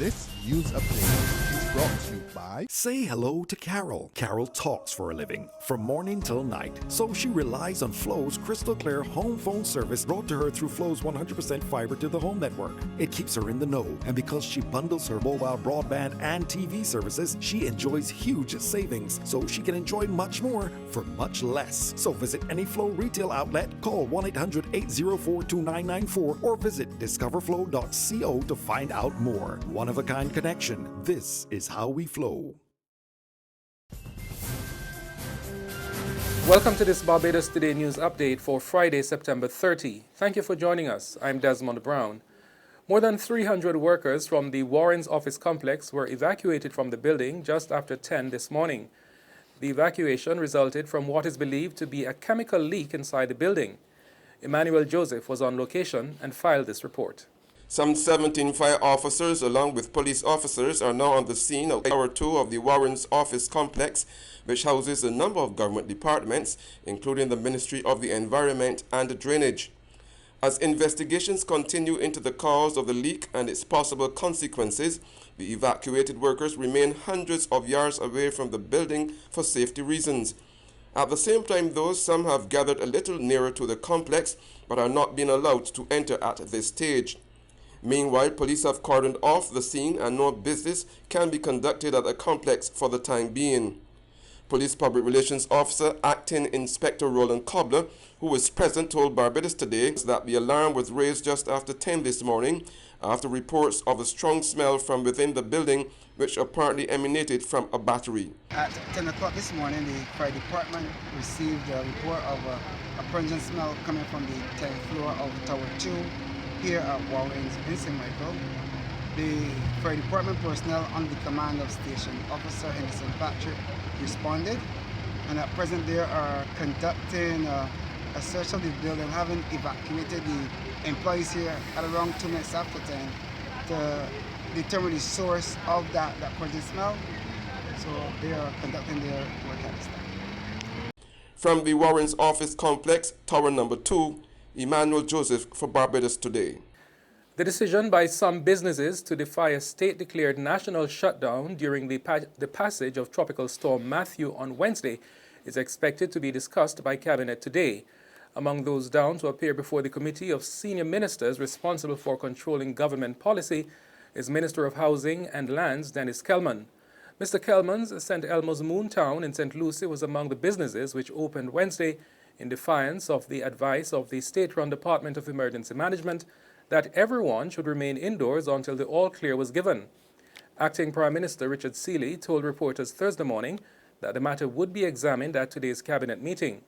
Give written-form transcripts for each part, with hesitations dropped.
This news update is brought to you by... Say hello to Carol. Carol talks for a living, from morning till night. So she relies on Flo's crystal clear home phone service brought to her through Flo's 100% fiber to the home network. It keeps her in the know, and because she bundles her mobile broadband and TV services, she enjoys huge savings, so she can enjoy much more for much less. So visit any Flo retail outlet, call 1-800-804-2994, or visit discoverflow.co to find out more. One-of-a-kind connection. This is how we flow. Welcome to this Barbados Today news update for Friday, September 30. Thank you for joining us. I'm Desmond Brown. More than 300 workers from the Warren's office complex were evacuated from the building just after 10 this morning. The evacuation resulted from what is believed to be a chemical leak inside the building. Emmanuel Joseph was on location and filed this report. Some 17 fire officers along with police officers are now on the scene of Tower 2 of the Warren's office complex, which houses a number of government departments, including the Ministry of the Environment and Drainage. As investigations continue into the cause of the leak and its possible consequences, the evacuated workers remain hundreds of yards away from the building for safety reasons. At the same time, though, some have gathered a little nearer to the complex but are not being allowed to enter at this stage. Meanwhile, police have cordoned off the scene and no business can be conducted at the complex for the time being. Police Public Relations Officer Acting Inspector Roland Cobbler, who was present, told Barbados Today that the alarm was raised just after 10 this morning after reports of a strong smell from within the building, which apparently emanated from a battery. At 10 o'clock this morning, the fire department received a report of a pungent smell coming from the 10th floor of Tower 2 here at Warren's in St. Michael. The fire department personnel under the command of Station Officer Henderson Patrick responded, and at present they are conducting a search of the building, having evacuated the employees here at around 2 minutes after 10 to determine the source of that pungent smell. So they are conducting their work at this time. From the Warren's office complex, Tower number 2, Emmanuel Joseph for Barbados Today. The decision by some businesses to defy a state-declared national shutdown during the passage of Tropical Storm Matthew on Wednesday is expected to be discussed by Cabinet today. Among those down to appear before the committee of senior ministers responsible for controlling government policy is Minister of Housing and Lands Dennis Kelman. Mr. Kelman's St. Elmo's Moon Town in St. Lucie was among the businesses which opened Wednesday in defiance of the advice of the state-run Department of Emergency Management that everyone should remain indoors until the all-clear was given. Acting Prime Minister Richard Seeley told reporters Thursday morning that the matter would be examined at today's cabinet meeting.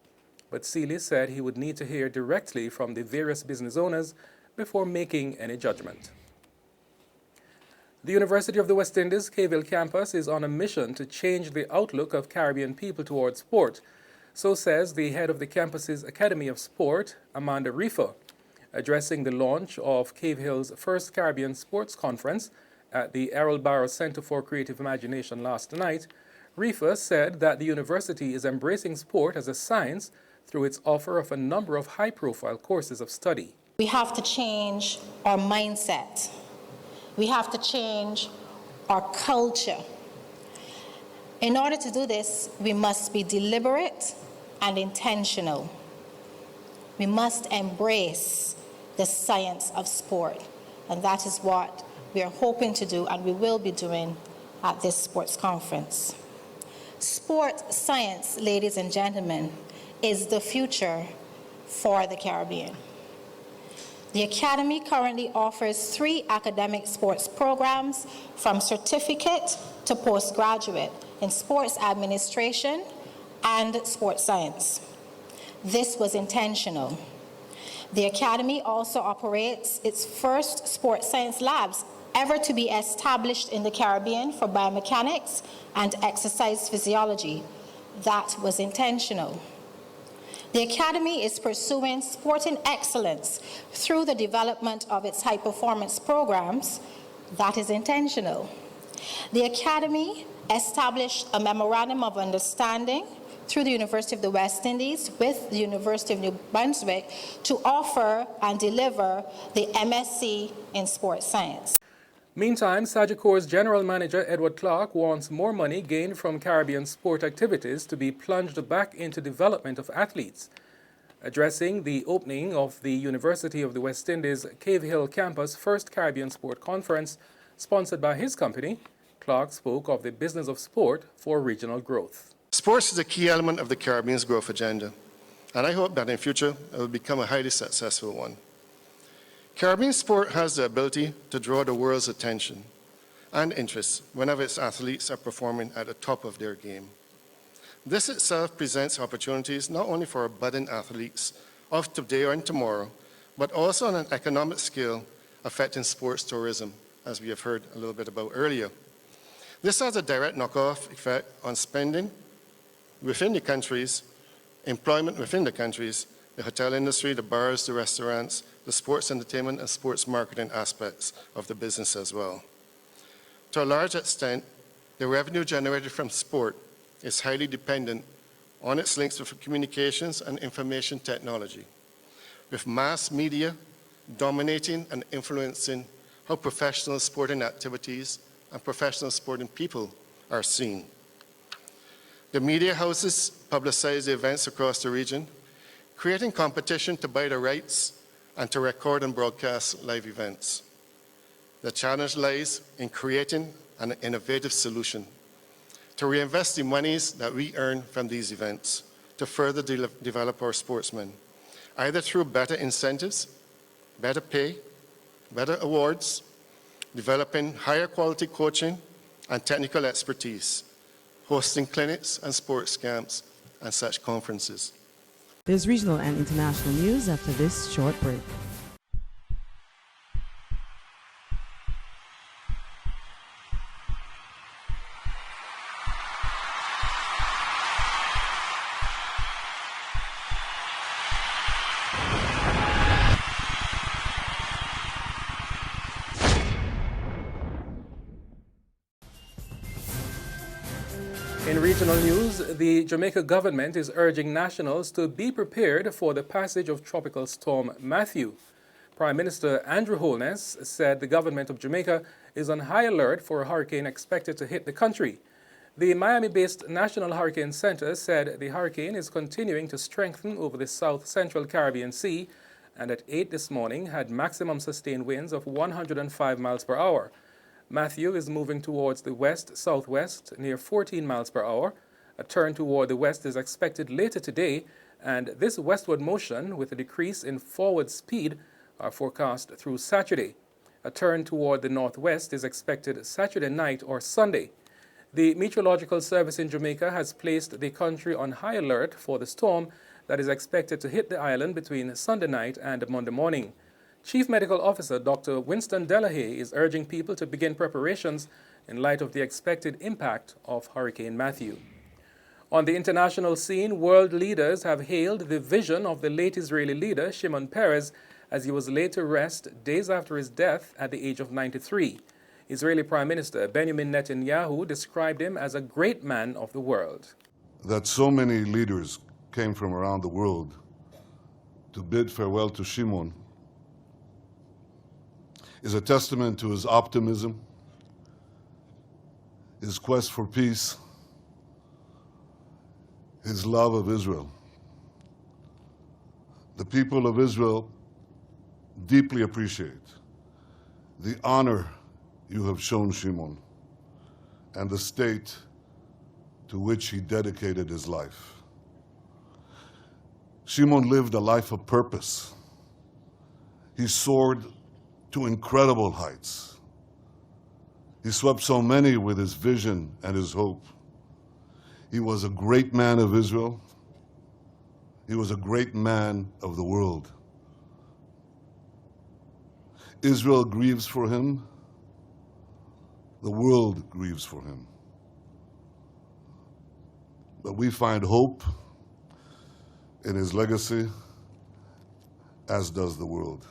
But Seeley said he would need to hear directly from the various business owners before making any judgment. The University of the West Indies Caville campus is on a mission to change the outlook of Caribbean people towards sport. So says the head of the campus's Academy of Sport, Amanda Reefer. Addressing the launch of Cave Hill's first Caribbean Sports Conference at the Errol Barrow Center for Creative Imagination last night, Reefer said that the university is embracing sport as a science through its offer of a number of high-profile courses of study. We have to change our mindset. We have to change our culture. In order to do this, we must be deliberate and intentional. We must embrace the science of sport, and that is what we are hoping to do and we will be doing at this sports conference. Sport science, ladies and gentlemen, is the future for the Caribbean. The Academy currently offers 3 academic sports programs from certificate to postgraduate in sports administration and sports science. This was intentional. The Academy also operates its first sports science labs ever to be established in the Caribbean for biomechanics and exercise physiology. That was intentional. The Academy is pursuing sporting excellence through the development of its high-performance programs. That is intentional. The Academy established a memorandum of understanding through the University of the West Indies with the University of New Brunswick to offer and deliver the MSc in Sports Science. Meantime, Sagicor's General Manager Edward Clark wants more money gained from Caribbean sport activities to be plunged back into development of athletes. Addressing the opening of the University of the West Indies Cave Hill campus' first Caribbean Sport Conference, sponsored by his company, Clark spoke of the business of sport for regional growth. Sports is a key element of the Caribbean's growth agenda, and I hope that in future it will become a highly successful one. Caribbean sport has the ability to draw the world's attention and interest whenever its athletes are performing at the top of their game. This itself presents opportunities not only for our budding athletes of today and tomorrow, but also on an economic scale affecting sports tourism, as we have heard a little bit about earlier. This has a direct knock-off effect on spending within the countries, employment within the countries, the hotel industry, the bars, the restaurants, the sports entertainment and sports marketing aspects of the business as well. To a large extent, the revenue generated from sport is highly dependent on its links with communications and information technology, with mass media dominating and influencing how professional sporting activities and professional sporting people are seen. The media houses publicize the events across the region, creating competition to buy the rights and to record and broadcast live events. The challenge lies in creating an innovative solution to reinvest the monies that we earn from these events to further develop our sportsmen, either through better incentives, better pay, better awards, developing higher quality coaching and technical expertise, hosting clinics and sports camps and such conferences. There's regional and international news after this short break. In regional news, the Jamaica government is urging nationals to be prepared for the passage of Tropical Storm Matthew. Prime Minister Andrew Holness said the government of Jamaica is on high alert for a hurricane expected to hit the country. The Miami-based National Hurricane Center said the hurricane is continuing to strengthen over the south-central Caribbean Sea and at 8 this morning had maximum sustained winds of 105 miles per hour. Matthew is moving towards the west-southwest near 14 miles per hour. A turn toward the west is expected later today, and this westward motion with a decrease in forward speed are forecast through Saturday. A turn toward the northwest is expected Saturday night or Sunday. The Meteorological Service in Jamaica has placed the country on high alert for the storm that is expected to hit the island between Sunday night and Monday morning. Chief Medical Officer Dr. Winston Delahaye is urging people to begin preparations in light of the expected impact of Hurricane Matthew. On the international scene, world leaders have hailed the vision of the late Israeli leader Shimon Peres as he was laid to rest days after his death at the age of 93. Israeli Prime Minister Benjamin Netanyahu described him as a great man of the world. That so many leaders came from around the world to bid farewell to Shimon is a testament to his optimism, his quest for peace, his love of Israel. The people of Israel deeply appreciate the honor you have shown Shimon and the state to which he dedicated his life. Shimon lived a life of purpose. He soared to incredible heights. He swept so many with his vision and his hope. He was a great man of Israel. He was a great man of the world. Israel grieves for him. The world grieves for him. But we find hope in his legacy, as does the world.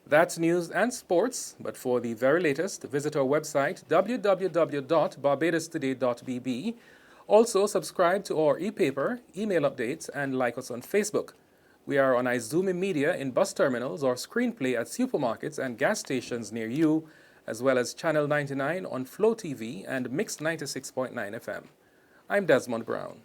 That's news and sports, but for the very latest, visit our website www.barbadostoday.bb. Also, subscribe to our e-paper, email updates, and like us on Facebook. We are on Izumi Media in bus terminals or screenplay at supermarkets and gas stations near you, as well as Channel 99 on Flow TV and Mix 96.9 FM. I'm Desmond Brown.